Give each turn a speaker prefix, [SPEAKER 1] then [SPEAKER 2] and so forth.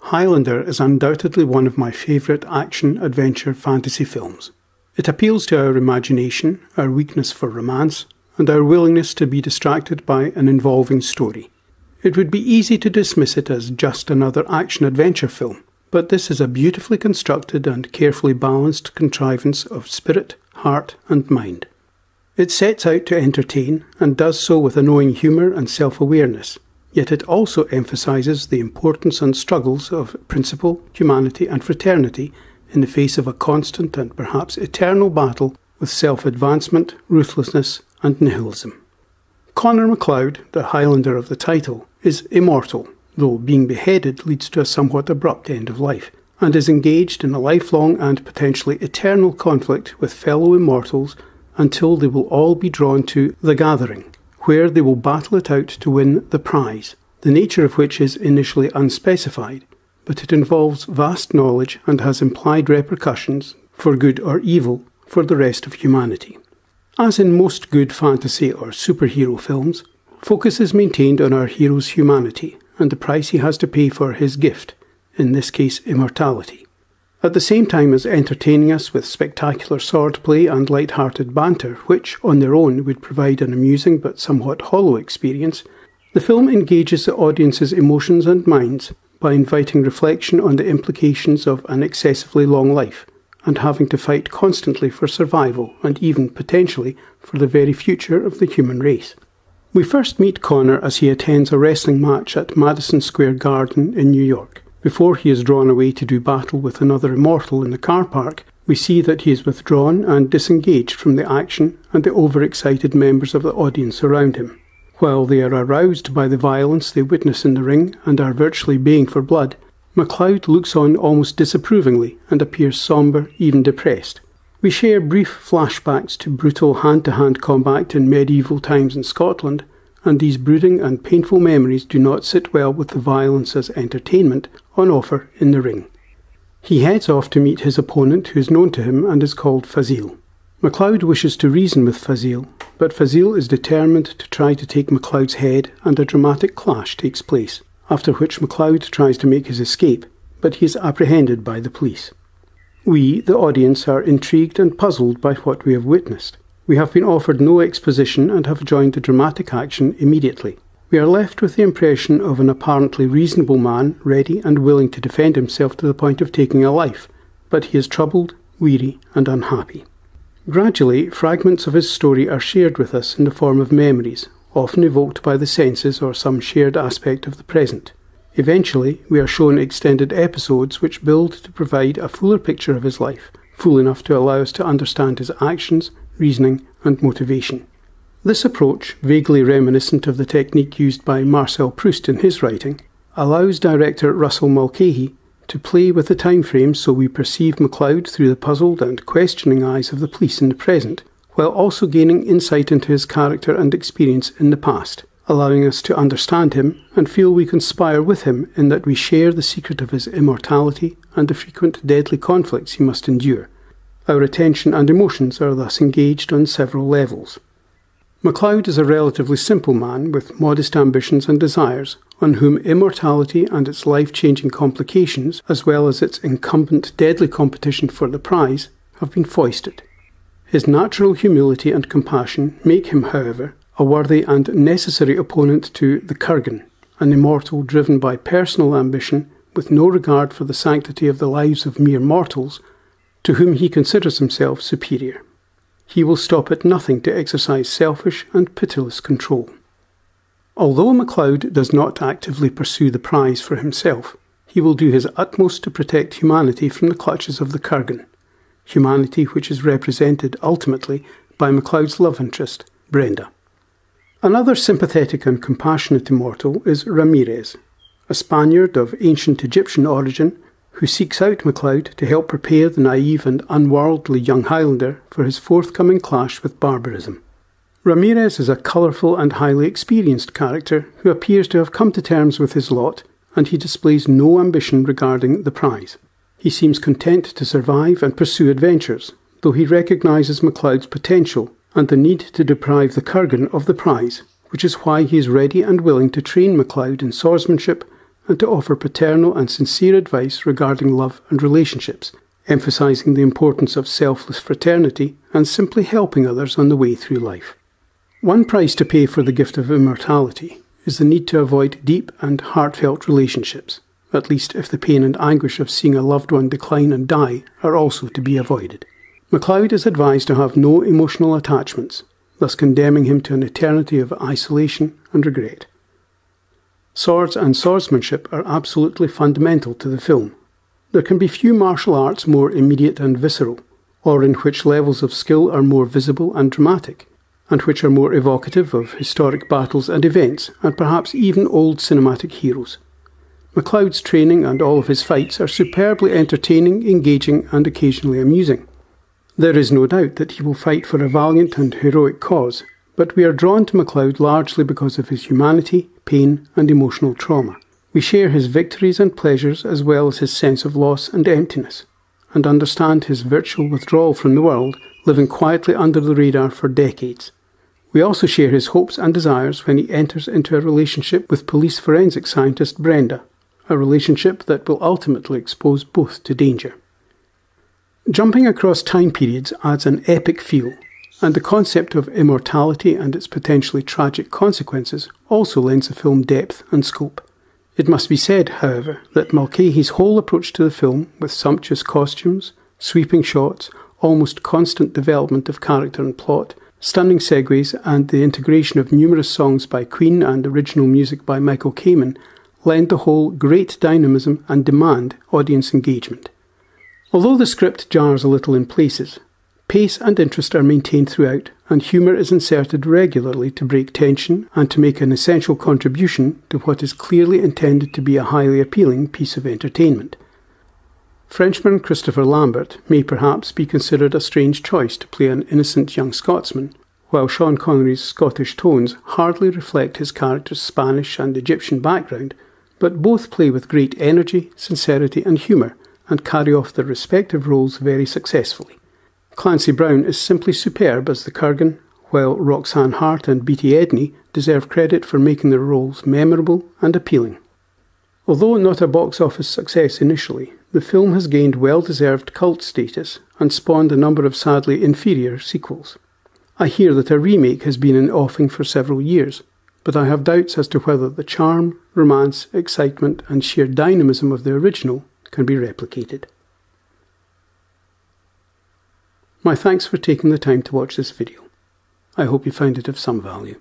[SPEAKER 1] Highlander is undoubtedly one of my favourite action-adventure fantasy films. It appeals to our imagination, our weakness for romance, and our willingness to be distracted by an involving story. It would be easy to dismiss it as just another action-adventure film, but this is a beautifully constructed and carefully balanced contrivance of spirit, heart and mind. It sets out to entertain, and does so with a knowing humour and self-awareness. Yet it also emphasises the importance and struggles of principle, humanity and fraternity in the face of a constant and perhaps eternal battle with self-advancement, ruthlessness and nihilism. Connor MacLeod, the Highlander of the title, is immortal, though being beheaded leads to a somewhat abrupt end of life, and is engaged in a lifelong and potentially eternal conflict with fellow immortals until they will all be drawn to the Gathering, where they will battle it out to win the prize, the nature of which is initially unspecified, but it involves vast knowledge and has implied repercussions, for good or evil, for the rest of humanity. As in most good fantasy or superhero films, focus is maintained on our hero's humanity and the price he has to pay for his gift, in this case immortality. At the same time as entertaining us with spectacular swordplay and light-hearted banter, which, on their own, would provide an amusing but somewhat hollow experience, the film engages the audience's emotions and minds by inviting reflection on the implications of an excessively long life, and having to fight constantly for survival and even, potentially, for the very future of the human race. We first meet Connor as he attends a wrestling match at Madison Square Garden in New York. Before he is drawn away to do battle with another immortal in the car park, we see that he is withdrawn and disengaged from the action and the overexcited members of the audience around him. While they are aroused by the violence they witness in the ring and are virtually baying for blood, MacLeod looks on almost disapprovingly and appears sombre, even depressed. We share brief flashbacks to brutal hand-to-hand combat in medieval times in Scotland, and these brooding and painful memories do not sit well with the violence as entertainment on offer in the ring. He heads off to meet his opponent, who is known to him and is called Fazil. MacLeod wishes to reason with Fazil, but Fazil is determined to try to take MacLeod's head, and a dramatic clash takes place, after which MacLeod tries to make his escape, but he is apprehended by the police. We, the audience, are intrigued and puzzled by what we have witnessed. We have been offered no exposition and have joined the dramatic action immediately. We are left with the impression of an apparently reasonable man, ready and willing to defend himself to the point of taking a life, but he is troubled, weary and unhappy. Gradually, fragments of his story are shared with us in the form of memories, often evoked by the senses or some shared aspect of the present. Eventually, we are shown extended episodes which build to provide a fuller picture of his life, full enough to allow us to understand his actions, reasoning and motivation. This approach, vaguely reminiscent of the technique used by Marcel Proust in his writing, allows director Russell Mulcahy to play with the time frame so we perceive MacLeod through the puzzled and questioning eyes of the police in the present, while also gaining insight into his character and experience in the past, allowing us to understand him and feel we conspire with him in that we share the secret of his immortality and the frequent deadly conflicts he must endure. Our attention and emotions are thus engaged on several levels. MacLeod is a relatively simple man with modest ambitions and desires, on whom immortality and its life-changing complications, as well as its incumbent deadly competition for the prize, have been foisted. His natural humility and compassion make him, however, a worthy and necessary opponent to the Kurgan, an immortal driven by personal ambition with no regard for the sanctity of the lives of mere mortals, to whom he considers himself superior. He will stop at nothing to exercise selfish and pitiless control. Although MacLeod does not actively pursue the prize for himself, he will do his utmost to protect humanity from the clutches of the Kurgan, humanity which is represented ultimately by MacLeod's love interest, Brenda. Another sympathetic and compassionate immortal is Ramirez, a Spaniard of ancient Egyptian origin who seeks out MacLeod to help prepare the naive and unworldly young Highlander for his forthcoming clash with barbarism. Ramirez is a colourful and highly experienced character who appears to have come to terms with his lot, and he displays no ambition regarding the prize. He seems content to survive and pursue adventures, though he recognises MacLeod's potential and the need to deprive the Kurgan of the prize, which is why he is ready and willing to train MacLeod in swordsmanship and to offer paternal and sincere advice regarding love and relationships, emphasising the importance of selfless fraternity and simply helping others on the way through life. One price to pay for the gift of immortality is the need to avoid deep and heartfelt relationships, at least if the pain and anguish of seeing a loved one decline and die are also to be avoided. MacLeod is advised to have no emotional attachments, thus condemning him to an eternity of isolation and regret. Swords and swordsmanship are absolutely fundamental to the film. There can be few martial arts more immediate and visceral, or in which levels of skill are more visible and dramatic, and which are more evocative of historic battles and events, and perhaps even old cinematic heroes. MacLeod's training and all of his fights are superbly entertaining, engaging, and occasionally amusing. There is no doubt that he will fight for a valiant and heroic cause, but we are drawn to MacLeod largely because of his humanity, pain, and emotional trauma. We share his victories and pleasures as well as his sense of loss and emptiness, and understand his virtual withdrawal from the world, living quietly under the radar for decades. We also share his hopes and desires when he enters into a relationship with police forensic scientist Brenda, a relationship that will ultimately expose both to danger. Jumping across time periods adds an epic feel, and the concept of immortality and its potentially tragic consequences also lends the film depth and scope. It must be said, however, that Mulcahy's whole approach to the film, with sumptuous costumes, sweeping shots, almost constant development of character and plot, stunning segues, and the integration of numerous songs by Queen and original music by Michael Kamen, lend the whole great dynamism and demand audience engagement. Although the script jars a little in places, pace and interest are maintained throughout, and humour is inserted regularly to break tension and to make an essential contribution to what is clearly intended to be a highly appealing piece of entertainment. Frenchman Christopher Lambert may perhaps be considered a strange choice to play an innocent young Scotsman, while Sean Connery's Scottish tones hardly reflect his character's Spanish and Egyptian background, but both play with great energy, sincerity and humour, and carry off their respective roles very successfully. Clancy Brown is simply superb as the Kurgan, while Roxanne Hart and Beatty Edney deserve credit for making their roles memorable and appealing. Although not a box office success initially, the film has gained well-deserved cult status and spawned a number of sadly inferior sequels. I hear that a remake has been in offing for several years, but I have doubts as to whether the charm, romance, excitement and sheer dynamism of the original can be replicated. My thanks for taking the time to watch this video. I hope you found it of some value.